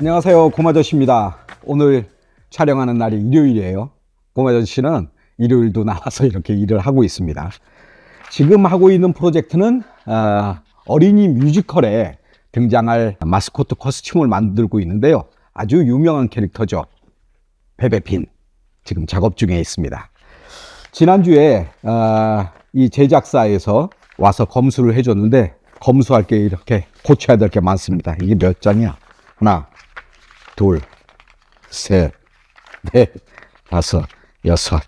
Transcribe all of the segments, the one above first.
안녕하세요, 고마저씨입니다. 오늘 촬영하는 날이 일요일이에요. 고마저씨는 일요일도 나와서 이렇게 일을 하고 있습니다. 지금 하고 있는 프로젝트는 어린이 뮤지컬에 등장할 마스코트 코스튬을 만들고 있는데요. 아주 유명한 캐릭터죠. 베베핀. 지금 작업 중에 있습니다. 지난주에 이 제작사에서 와서 검수를 해줬는데 검수할 게 이렇게 고쳐야 될 게 많습니다. 이게 몇 장이야? 하나, 둘, 셋, 넷, 다섯, 여섯.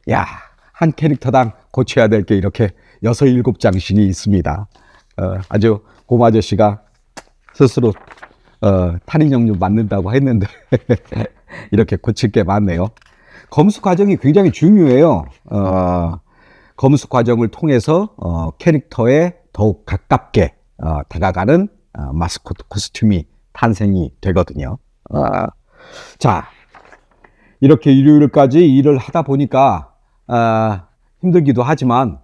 야, 한 캐릭터당 고쳐야 될 게 이렇게 6, 7장씩이 있습니다. 아주 고마저씨가 스스로 탈인형 좀 만든다고 했는데 이렇게 고칠 게 많네요. 검수 과정이 굉장히 중요해요. 검수 과정을 통해서 캐릭터에 더욱 가깝게 다가가는 마스코트 코스튬이 탄생이 되거든요. 자, 이렇게 일요일까지 일을 하다 보니까 힘들기도 하지만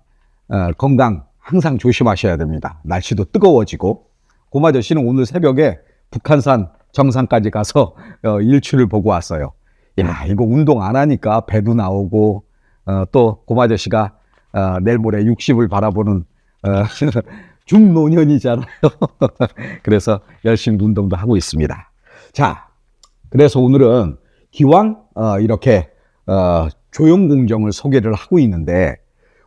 건강 항상 조심하셔야 됩니다. 날씨도 뜨거워지고 고마저씨는 오늘 새벽에 북한산 정상까지 가서 일출을 보고 왔어요. 야, 이거 운동 안 하니까 배도 나오고 또 고마저씨가 내일 모레 60을 바라보는 중노년이잖아요. 그래서 열심히 운동도 하고 있습니다. 자, 그래서 오늘은 기왕 이렇게 조형공정을 소개를 하고 있는데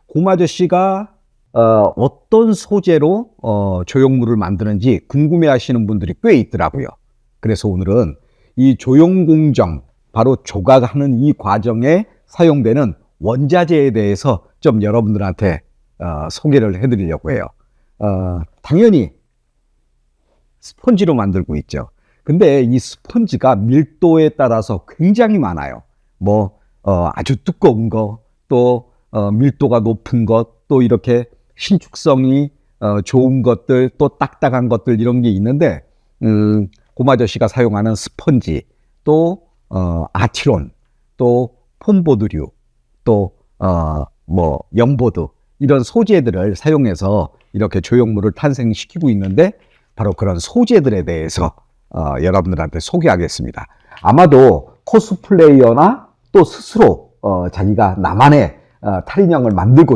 고마저씨가 어떤 소재로 조형물을 만드는지 궁금해 하시는 분들이 꽤 있더라고요. 그래서 오늘은 이 조형공정, 바로 조각하는 이 과정에 사용되는 원자재에 대해서 좀 여러분들한테 소개를 해드리려고 해요. 당연히 스펀지로 만들고 있죠. 근데 이 스펀지가 밀도에 따라서 굉장히 많아요. 아주 두꺼운 거, 또 밀도가 높은 것, 또 이렇게 신축성이 좋은 것들, 또 딱딱한 것들 이런 게 있는데 고마저씨가 사용하는 스펀지, 또 아치론, 또 폼보드류, 또 영보드 이런 소재들을 사용해서 이렇게 조형물을 탄생시키고 있는데 바로 그런 소재들에 대해서 여러분들한테 소개하겠습니다. 아마도 코스플레이어나 또 스스로 자기가 나만의 탈인형을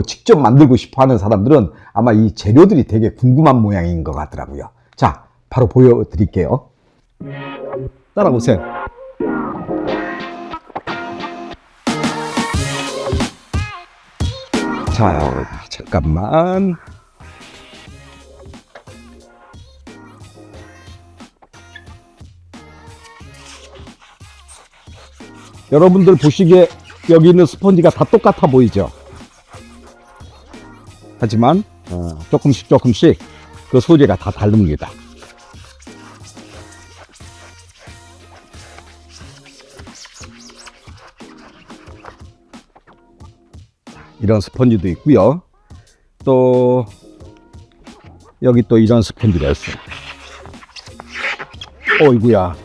직접 만들고 싶어 하는 사람들은 아마 이 재료들이 되게 궁금한 모양인 것 같더라고요. 자, 바로 보여드릴게요. 따라오세요. 자, 잠깐만. 여러분들 보시기에 여기 있는 스펀지가 다 똑같아 보이죠? 하지만 조금씩 그 소재가 다 다릅니다. 이런 스펀지도 있고요. 또 여기 또 이런 스펀지가 있어요. 어이구야.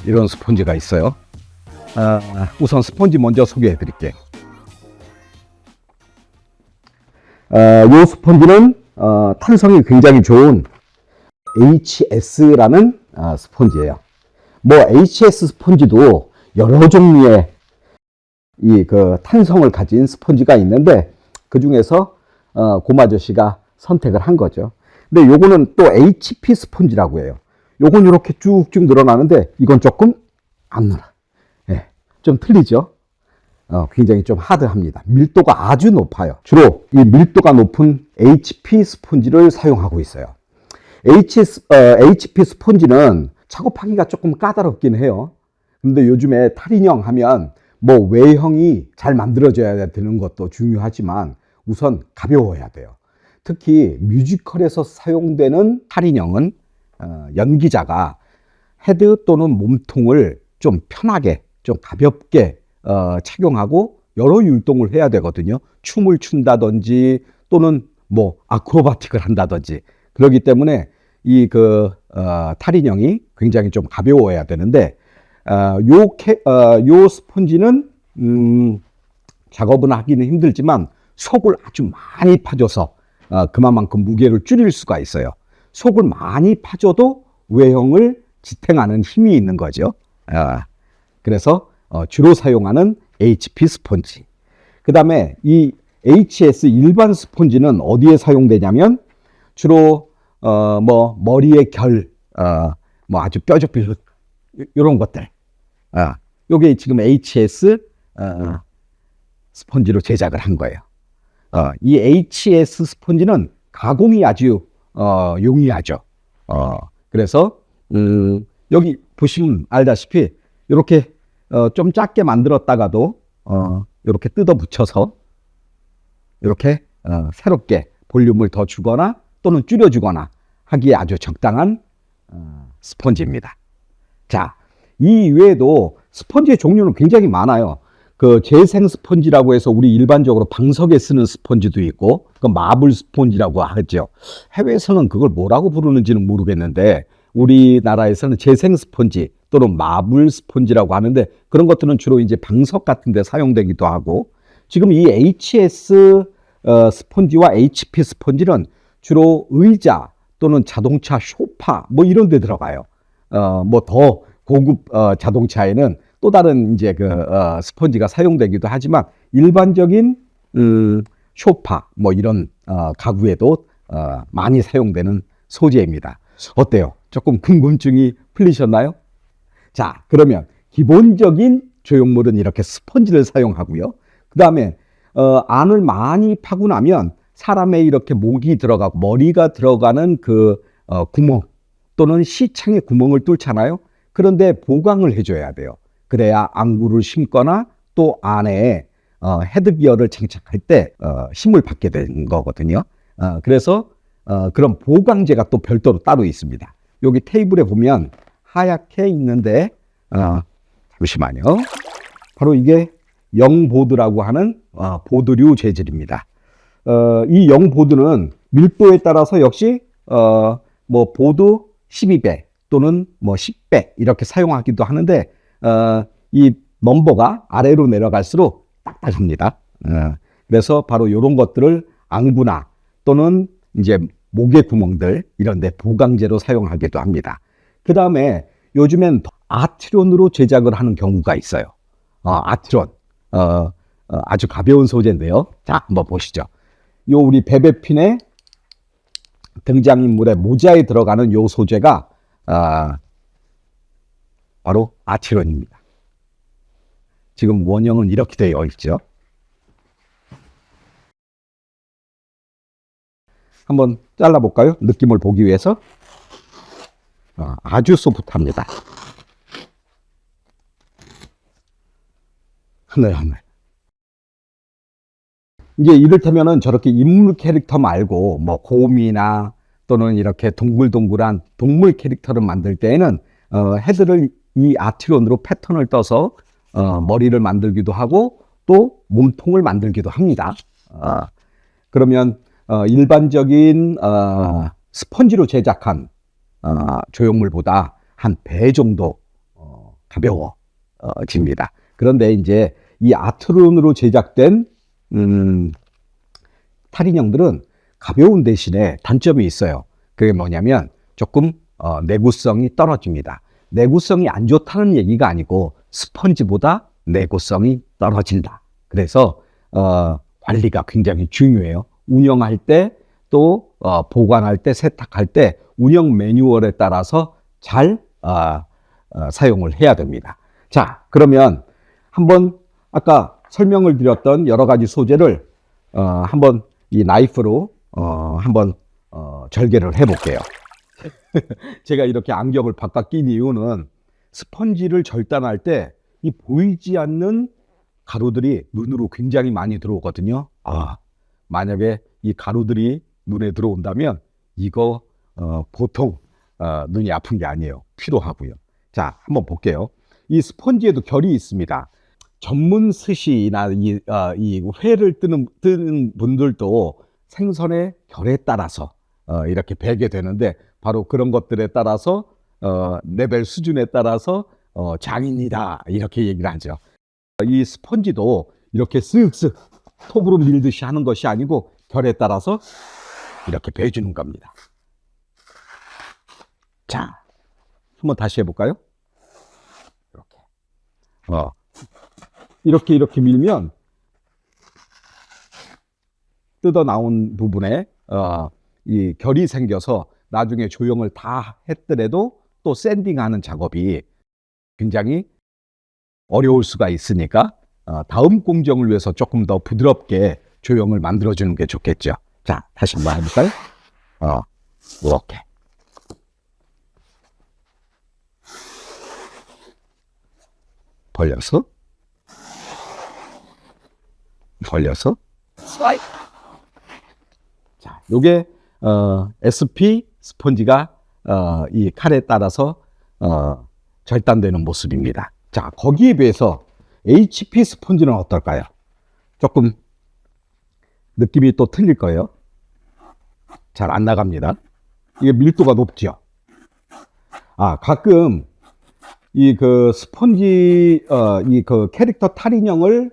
이런 스펀지가 있어요. 우선 스펀지 먼저 소개해 드릴게요. 이 스펀지는 탄성이 굉장히 좋은 HS라는 스펀지예요. HS 스펀지도 여러 종류의 탄성을 가진 스펀지가 있는데 그 중에서 고마저씨가 선택을 한 거죠. 근데 요거는 또 HP 스펀지라고 해요. 요건 이렇게 쭉쭉 늘어나는데 이건 조금 안 늘어. 예, 좀 틀리죠? 굉장히 좀 하드합니다. 밀도가 아주 높아요. 주로 이 밀도가 높은 HP 스펀지를 사용하고 있어요. HP 스펀지는 작업하기가 조금 까다롭긴 해요. 근데 요즘에 탈인형 하면 외형이 잘 만들어져야 되는 것도 중요하지만 우선 가벼워야 돼요. 특히 뮤지컬에서 사용되는 탈인형은 연기자가 헤드 또는 몸통을 좀 편하게, 좀 가볍게 착용하고 여러 율동을 해야 되거든요. 춤을 춘다든지 또는 아크로바틱을 한다든지. 그렇기 때문에 탈인형이 굉장히 좀 가벼워야 되는데 요 스펀지는 작업은 하기는 힘들지만 속을 아주 많이 파줘서 그만큼 무게를 줄일 수가 있어요. 속을 많이 파줘도 외형을 지탱하는 힘이 있는 거죠. 그래서 주로 사용하는 HP 스펀지. 그 다음에 이 HS 일반 스펀지는 어디에 사용되냐면 주로 뭐 머리의 결, 뭐 아주 뾰족뾰족 이런 것들. 요게 지금 HS 스펀지로 제작을 한 거예요. 이 HS 스펀지는 가공이 아주 용이하죠. 그래서 여기 보시면 알다시피 이렇게 좀 작게 만들었다가도 이렇게 뜯어 붙여서 이렇게 새롭게 볼륨을 더 주거나 또는 줄여주거나 하기에 아주 적당한 스펀지입니다. 자, 이 외에도 스펀지의 종류는 굉장히 많아요. 그 재생 스펀지라고 해서 우리 일반적으로 방석에 쓰는 스펀지도 있고, 그 마블 스펀지라고 하죠. 해외에서는 그걸 뭐라고 부르는지는 모르겠는데 우리나라에서는 재생 스펀지 또는 마블 스펀지라고 하는데, 그런 것들은 주로 이제 방석 같은 데 사용되기도 하고, 지금 이 HS 스펀지와 HP 스펀지는 주로 의자 또는 자동차 소파 뭐 이런 데 들어가요. 뭐 더 고급 자동차에는 또 다른 이제 그 스펀지가 사용되기도 하지만, 일반적인 소파 뭐 이런 가구에도 많이 사용되는 소재입니다. 어때요? 조금 궁금증이 풀리셨나요? 자, 그러면 기본적인 조형물은 이렇게 스펀지를 사용하고요. 그 다음에 안을 많이 파고 나면 사람의 이렇게 목이 들어가고 머리가 들어가는 그 구멍 또는 시창의 구멍을 뚫잖아요. 그런데 보강을 해줘야 돼요. 그래야 안구를 심거나 또 안에 헤드기어를 장착할 때 힘을 받게 되는 거거든요. 그래서 그런 보강제가 또 별도로 따로 있습니다. 여기 테이블에 보면 하얗게 있는데 잠시만요. 바로 이게 영보드라고 하는 보드류 재질입니다. 이 영보드는 밀도에 따라서 역시 뭐 보드 12배 또는 뭐 10배 이렇게 사용하기도 하는데, 이 넘버가 아래로 내려갈수록 딱딱합니다. 그래서 바로 이런 것들을 안구나 또는 이제 목의 구멍들 이런 데 보강제로 사용하기도 합니다. 그 다음에 요즘엔 아트론으로 제작을 하는 경우가 있어요. 아트론. 아주 가벼운 소재인데요. 자, 한번 보시죠. 요 우리 베베핀의 등장인물의 모자에 들어가는 요 소재가 바로 아트론입니다. 지금 원형은 이렇게 되어 있죠. 한번 잘라볼까요? 느낌을 보기 위해서. 아주 소프트합니다. 하늘하늘. 이제 이를테면은 저렇게 인물 캐릭터 말고 뭐 곰이나 또는 이렇게 동글동글한 동물 캐릭터를 만들 때에는 헤드를 이 아트론으로 패턴을 떠서 머리를 만들기도 하고 또 몸통을 만들기도 합니다. 그러면 일반적인 스펀지로 제작한 조형물보다 한 배 정도 가벼워집니다. 그런데 이제 이 아트론으로 제작된 탈인형들은 가벼운 대신에 단점이 있어요. 그게 뭐냐면 조금 내구성이 떨어집니다. 내구성이 안 좋다는 얘기가 아니고 스펀지보다 내구성이 떨어진다. 그래서 관리가 굉장히 중요해요. 운영할 때 또 보관할 때 세탁할 때 운영 매뉴얼에 따라서 잘 사용을 해야 됩니다. 자, 그러면 한번 아까 설명을 드렸던 여러 가지 소재를 한번 이 나이프로 한번 절개를 해 볼게요. 제가 이렇게 안경을 바깥 낀 이유는 스펀지를 절단할 때 이 보이지 않는 가루들이 눈으로 굉장히 많이 들어오거든요. 만약에 이 가루들이 눈에 들어온다면 이거 보통 눈이 아픈 게 아니에요. 피로하고요. 자, 한번 볼게요. 이 스펀지에도 결이 있습니다. 전문 스시나 이 회를 뜨는 분들도 생선의 결에 따라서 이렇게 배게 되는데, 바로 그런 것들에 따라서 레벨 수준에 따라서 장인이다 이렇게 얘기를 하죠. 이 스펀지도 이렇게 쓱쓱 톱으로 밀듯이 하는 것이 아니고 결에 따라서 이렇게 베어주는 겁니다. 자, 한번 다시 해볼까요? 이렇게 밀면 뜯어 나온 부분에 이 결이 생겨서 나중에 조형을 다 했더라도 또 샌딩하는 작업이 굉장히 어려울 수가 있으니까 다음 공정을 위해서 조금 더 부드럽게 조형을 만들어주는 게 좋겠죠. 자, 다시 한번 해볼까요? 이렇게. 벌려서 슬라이드. 자, 요게 SP 스펀지가 이 칼에 따라서 절단되는 모습입니다. 자, 거기에 비해서 HP 스펀지는 어떨까요? 조금 느낌이 또 틀릴 거예요. 잘 안 나갑니다. 이게 밀도가 높죠. 가끔 이 그 스펀지 이 그 캐릭터 탈인형을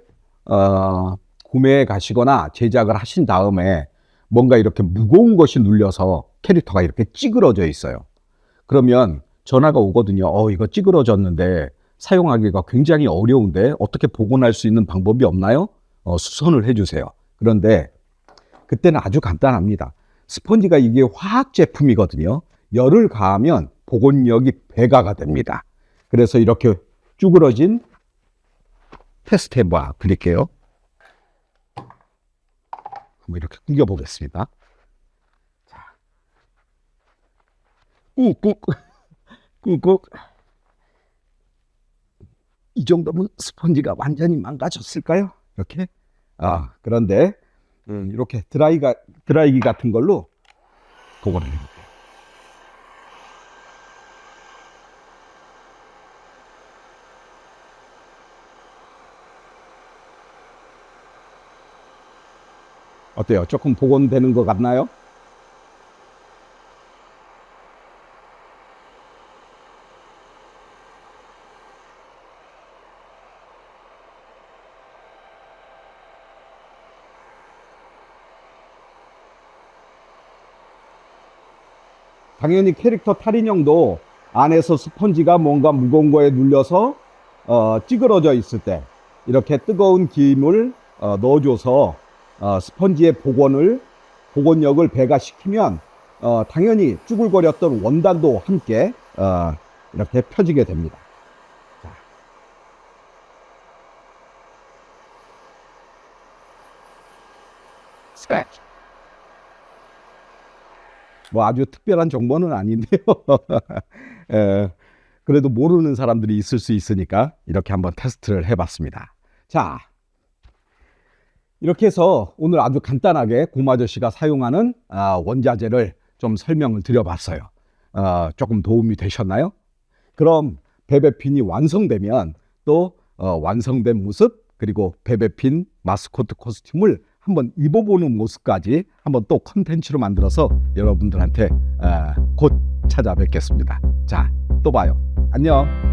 구매해 가시거나 제작을 하신 다음에 뭔가 이렇게 무거운 것이 눌려서 캐릭터가 이렇게 찌그러져 있어요. 그러면 전화가 오거든요. 이거 찌그러졌는데 사용하기가 굉장히 어려운데 어떻게 복원할 수 있는 방법이 없나요? 수선을 해주세요. 그런데 그때는 아주 간단합니다. 스펀지가 이게 화학 제품이거든요. 열을 가하면 복원력이 배가가 됩니다. 그래서 이렇게 쭈그러진 테스트 해봐 드릴게요. 한번 이렇게 구겨 보겠습니다. 자, 꾹꾹. 이 정도면 스펀지가 완전히 망가졌을까요? 이렇게. 그런데 이렇게 드라이기 같은 걸로 복원을 해볼게요. 어때요? 조금 복원되는 것 같나요? 당연히 캐릭터 탈인형도 안에서 스펀지가 뭔가 무거운 거에 눌려서 찌그러져 있을 때 이렇게 뜨거운 김을 넣어줘서 스펀지의 복원력을 배가시키면 당연히 쭈글거렸던 원단도 함께 이렇게 펴지게 됩니다. 자. 스크래치. 뭐 아주 특별한 정보는 아닌데요. 그래도 모르는 사람들이 있을 수 있으니까 이렇게 한번 테스트를 해봤습니다. 자, 이렇게 해서 오늘 아주 간단하게 고마저씨가 사용하는 원자재를 좀 설명을 드려봤어요. 조금 도움이 되셨나요? 그럼 베베핀이 완성되면 또 완성된 모습 그리고 베베핀 마스코트 코스튬을 한번 입어보는 모습까지 한번 또 컨텐츠로 만들어서 여러분들한테 곧 찾아뵙겠습니다. 자, 또 봐요. 안녕.